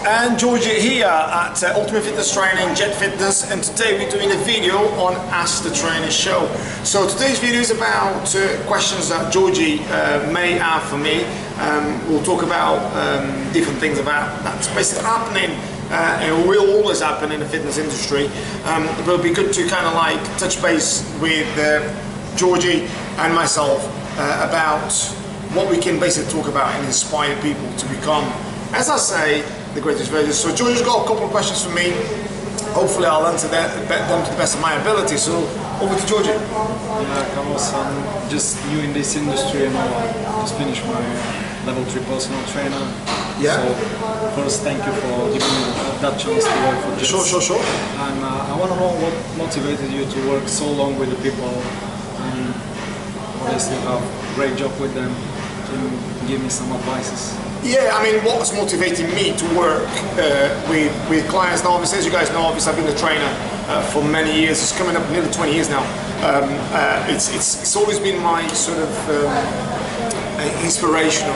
And Georgie here at Ultimate Fitness Training, Jet Fitness, and today we're doing a video on Ask the Trainer Show. So today's video is about questions that Georgie may have for me. We'll talk about different things about that's basically happening and will always happen in the fitness industry. But it'll be good to kind of like touch base with Georgie and myself about what we can basically talk about and inspire people to become, as I say, the greatest version. So Georgie's got a couple of questions for me. Hopefully I'll answer them to the best of my ability. So over to Georgie. Yeah, Carlos, I'm just new in this industry and I just finished my level 3 personal trainer. Yeah. So first, thank you for giving me that chance to work for Jets. Sure. And I want to know what motivated you to work so long with the people and obviously have a great job with them. Can you give me some advices? Yeah, I mean, what's motivating me to work with clients now, obviously, as you guys know, obviously I've been a trainer for many years. It's coming up nearly 20 years now. It's always been my sort of inspirational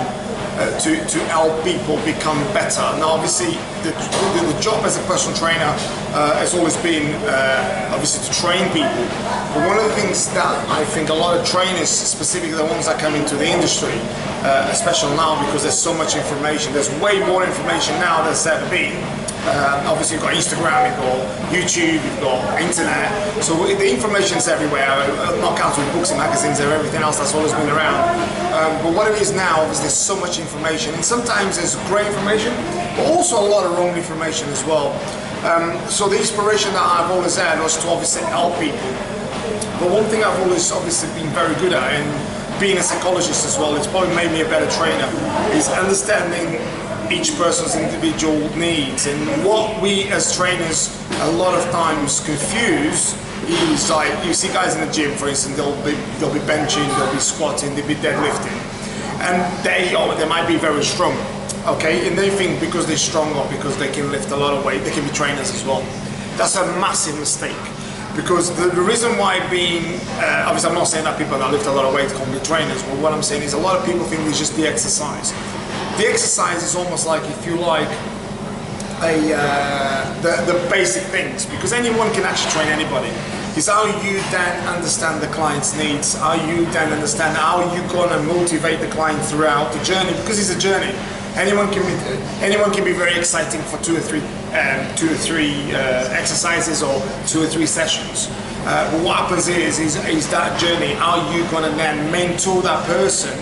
to help people become better. Now, obviously, the job as a personal trainer has always been obviously to train people. But one of the things that I think a lot of trainers, specifically the ones that come into the industry, especially now because there's so much information, there's way more information now than there's ever been. Obviously you've got Instagram, you've got YouTube, you've got internet, so the information is everywhere, not counting books and magazines and everything else that's always been around. But what it is now, obviously there's so much information, and sometimes there's great information, but also a lot of wrong information as well. So the inspiration that I've always had was to obviously help people. But one thing I've always obviously been very good at, and being a psychologist as well, it's probably made me a better trainer, is understanding each person's individual needs. And what we as trainers a lot of times confuse is, like, you see guys in the gym, for instance, they'll be benching, they'll be squatting, they'll be deadlifting, and they might be very strong, okay, and they think because they're strong or because they can lift a lot of weight, they can be trainers as well. That's a massive mistake. Because the reason why being, obviously I'm not saying that people that lift a lot of weight can't be trainers, but what I'm saying is a lot of people think it's just the exercise. The exercise is almost like, if you like, the basic things, because anyone can actually train anybody. It's how you then understand the client's needs, how you then understand how you're gonna motivate the client throughout the journey, because it's a journey. Anyone can be very exciting for two or three exercises or 2 or 3 sessions. But what happens is that journey, how you gonna then mentor that person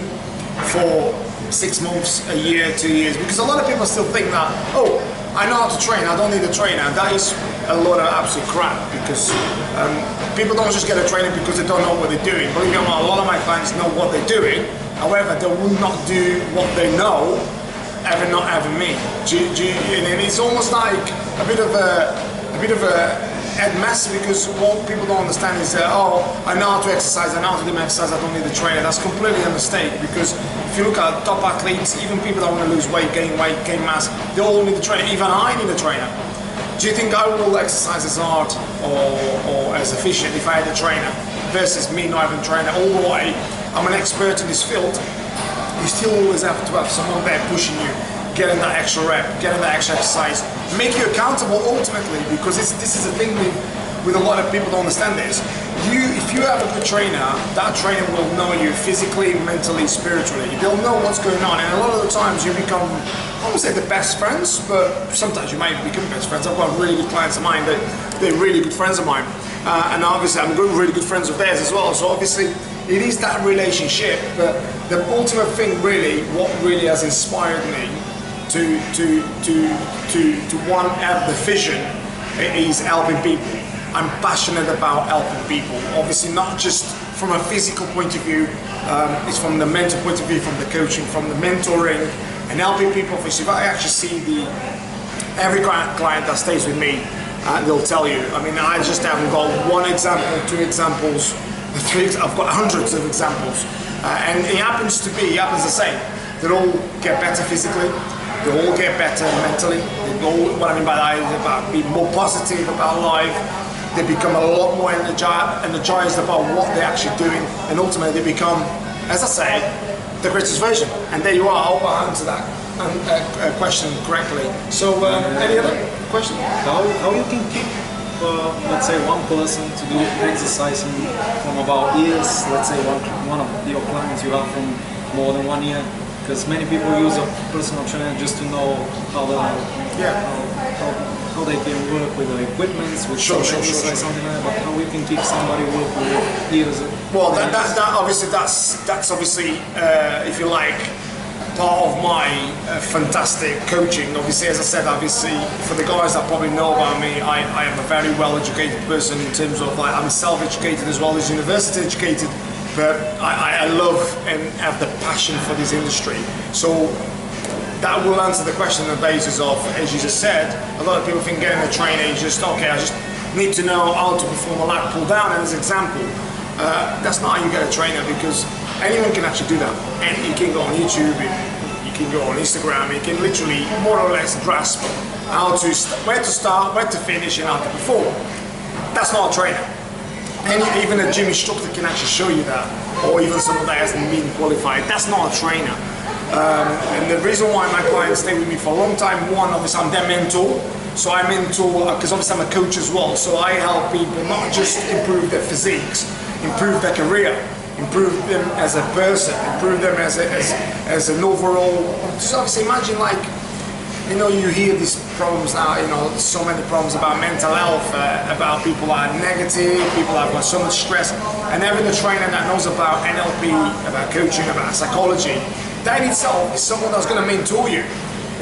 for 6 months, a year, 2 years, because a lot of people still think that, oh, I know how to train, I don't need a trainer. That is a lot of absolute crap, because people don't just get a trainer because they don't know what they're doing. Believe me or not, a lot of my clients know what they're doing, however, they will not do what they know, not having me. And it's almost like a bit of a head mess, because what people don't understand is that, oh, I know how to exercise, I know how to do my exercise, I don't need a trainer. That's completely a mistake, because if you look at top athletes, even people that want to lose weight, gain mass, they all need a trainer. Even I need a trainer. Do you think I will exercise as hard or as efficient if I had a trainer versus me not having a trainer? Although I'm an expert in this field, you still always have to have someone there pushing you, getting that extra rep, getting that extra exercise, make you accountable ultimately, because this is the thing with a lot of people don't understand this. If you have a good trainer, that trainer will know you physically, mentally, spiritually. They'll know what's going on, and a lot of the times you become, I won't say the best friends, but sometimes you might become best friends. I've got really good clients of mine that they're really good friends of mine, and obviously I'm really good friends of theirs as well. So obviously it is that relationship, but the ultimate thing really, what really has inspired me to one, have the vision is helping people. I'm passionate about helping people. Obviously not just from a physical point of view, it's from the mental point of view, from the coaching, from the mentoring, and helping people. If I actually see every client that stays with me, they'll tell you. I mean, I just haven't got 1 example, 2 examples, 3. I've got hundreds of examples, and it happens the same. They all get better physically. They all get better mentally. What I mean by that is about being more positive about life. They become a lot more energized about what they're actually doing, and ultimately they become, as I say, the greatest version. And there you are, I'll answer that question correctly. So, any other question? How you can keep, let's say, one person to do exercising from about years, let's say one of your clients you have from more than 1 year, because many people use a personal trainer just to know how they can work with the equipment, with exercise, something like that, but how we can keep somebody working with years. Well, that's obviously, if you like, part of my fantastic coaching. Obviously, as I said, obviously for the guys that probably know about me, I am a very well-educated person in terms of like I'm self-educated as well as university educated, but I love and have the passion for this industry. So that will answer the question on the basis of, as you just said, a lot of people think getting a trainer is just, okay, I just need to know how to perform a lat pull down, and as an example, that's not how you get a trainer, because anyone can actually do that. And you can go on YouTube, you can go on Instagram, you can literally more or less grasp where to start, where to finish, and how to perform. That's not a trainer. And even a gym instructor can actually show you that, or even someone that hasn't been qualified. That's not a trainer. And the reason why my clients stay with me for a long time, one, obviously I'm their mentor. So I mentor, because obviously I'm a coach as well, so I help people not just improve their physiques, improve their career, improve them as a person, improve them as an overall. Just obviously imagine, like, you know, you hear these problems now, you know, so many problems about mental health, about people that are negative, people that have got so much stress, and having a trainer that knows about NLP, about coaching, about psychology, that in itself is someone that's going to mentor you.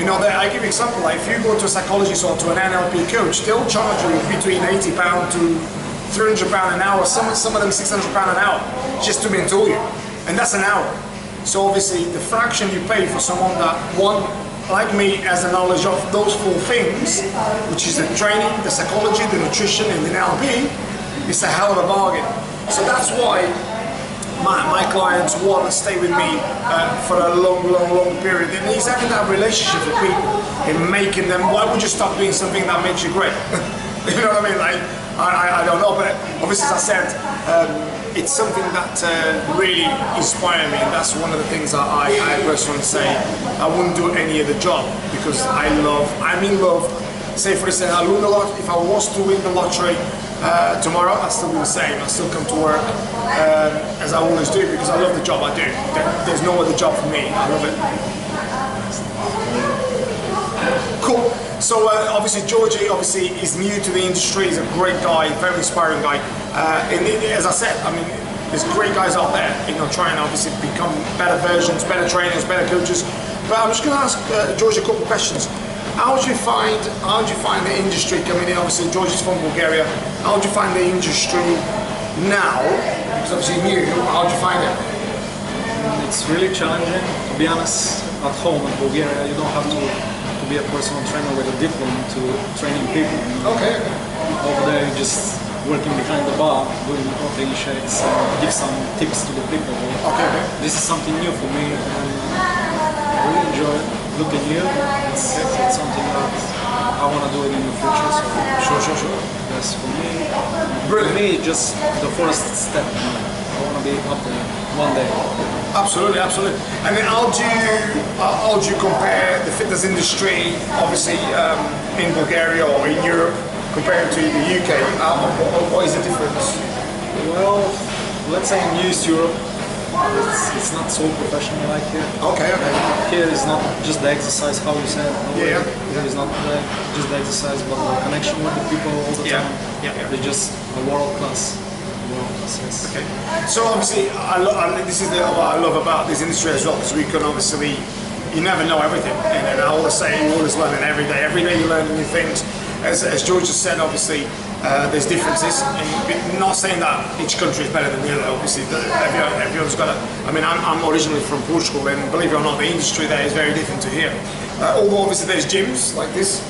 You know, I give you an example, like if you go to a psychologist or to an NLP coach, they'll charge you between £80 to £300 an hour, some of them £600 an hour, just to mentor you. And that's an hour. So obviously the fraction you pay for someone that, one, like me, has the knowledge of those four things, which is the training, the psychology, the nutrition, and the NLP, it's a hell of a bargain. So that's why my clients want to stay with me for a long period. And he's having that relationship with people and making them, why would you stop doing something that makes you great? You know what I mean? Like, I don't know, but obviously, as I said, it's something that really inspired me, and that's one of the things that I personally say I wouldn't do any other job, because I'm in love. Say for instance, I win the lot. If I was to win the lottery tomorrow, I'd still do the same. I'd still come to work as I always do, because I love the job I do. There's no other job for me. I love it. Cool. So obviously Georgie is new to the industry. He's a great guy, very inspiring guy. And as I said, I mean, there's great guys out there, you know, trying to obviously become better versions, better trainers, better coaches. But I'm just going to ask Georgie a couple of questions. How do you find the industry coming in? Obviously George is from Bulgaria. How do you find the industry now? Because obviously new. How do you find it? It's really challenging, to be honest. At home in Bulgaria, you don't have to be a personal trainer with a diploma to training people. Okay. Over there, you're just working behind the bar, doing protein shakes, give some tips to the people. Okay. This is something new for me, and I really enjoy it. Look at you. It's something that I want to do it in the future. So Sure. yes, for me, Brilliant. just the first step. I want to be up there one day. Absolutely. And then how do you compare the fitness industry, obviously in Bulgaria or in Europe, compared to the UK? What is the difference? Well, let's say in East Europe, it's not so professional like here. Okay. Here is not just the exercise, how you said. Yeah. Here is not just the exercise, but the connection with the people all the time. Yeah. They're just a world class. Yes. Okay. So obviously, this is what I love about this industry as well, because we can obviously, you never know everything, and I always say, you're always learning every day. Every day you learn new things. As George just said, obviously, there's differences. And not saying that each country is better than the other. Obviously, everyone's got a. I mean, I'm originally from Portugal, and believe it or not, the industry there is very different to here. Although obviously there's gyms like this,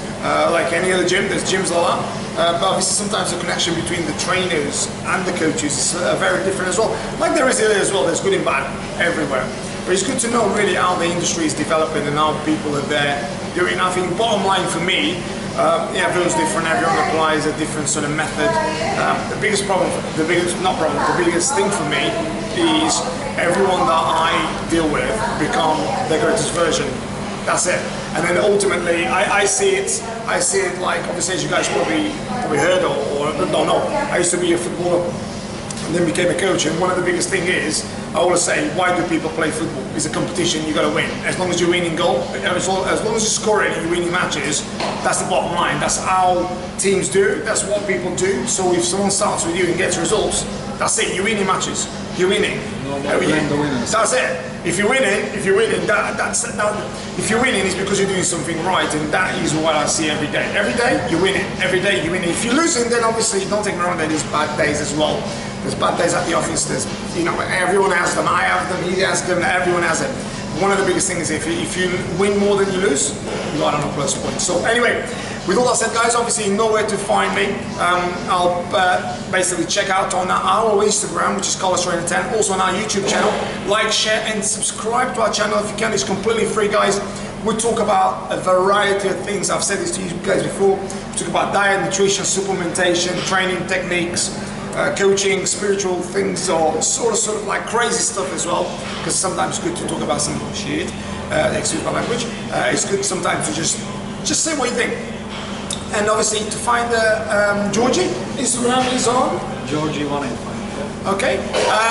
like any other gym, there's gyms like that. But obviously sometimes the connection between the trainers and the coaches is very different as well. Like there is here as well, there's good and bad everywhere. But it's good to know really how the industry is developing and how people are there doing. I think bottom line for me, everyone's different, everyone applies a different sort of method. The biggest thing for me is everyone that I deal with become their greatest version. That's it. And then ultimately, I see it like, obviously, as you guys probably heard or don't know, I used to be a footballer and then became a coach. And one of the biggest thing is, I always say, why do people play football? It's a competition, you got to win. As long as you're winning goal, as long as you're scoring and you're winning matches, that's the bottom line. That's how teams do, that's what people do. So if someone starts with you and gets results, that's it, you're winning matches. You're winning. That's it. If you're winning, if you're winning, it's because you're doing something right, and that is what I see every day. Every day you're winning. Every day you're winning. If you're losing, then obviously don't take me wrong. There's bad days as well. There's bad days at the office. There's, everyone has them. I have them. He has them. Everyone has it. One of the biggest things is if you win more than you lose, you are on a plus point. So anyway, with all that said, guys, obviously you know where to find me. I'll basically check out on our Instagram, which is CarlosTrainer10, also on our YouTube channel. Like, share, and subscribe to our channel if you can. It's completely free, guys. We talk about a variety of things. I've said this to you guys before. We talk about diet, nutrition, supplementation, training techniques, coaching, spiritual things, or sort of like crazy stuff as well, because sometimes it's good to talk about some shit, excuse my language. It's good sometimes to just say what you think. And obviously to find Georgie, Instagram is on? Georgie185. Okay,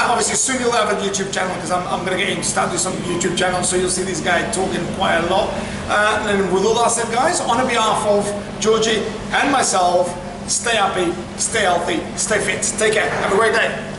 obviously soon you'll have a YouTube channel, because I'm going to get him to start doing some YouTube channel, so you'll see this guy talking quite a lot. And with all that said, guys, on behalf of Georgie and myself, stay happy, stay healthy, stay fit. Take care. Have a great day.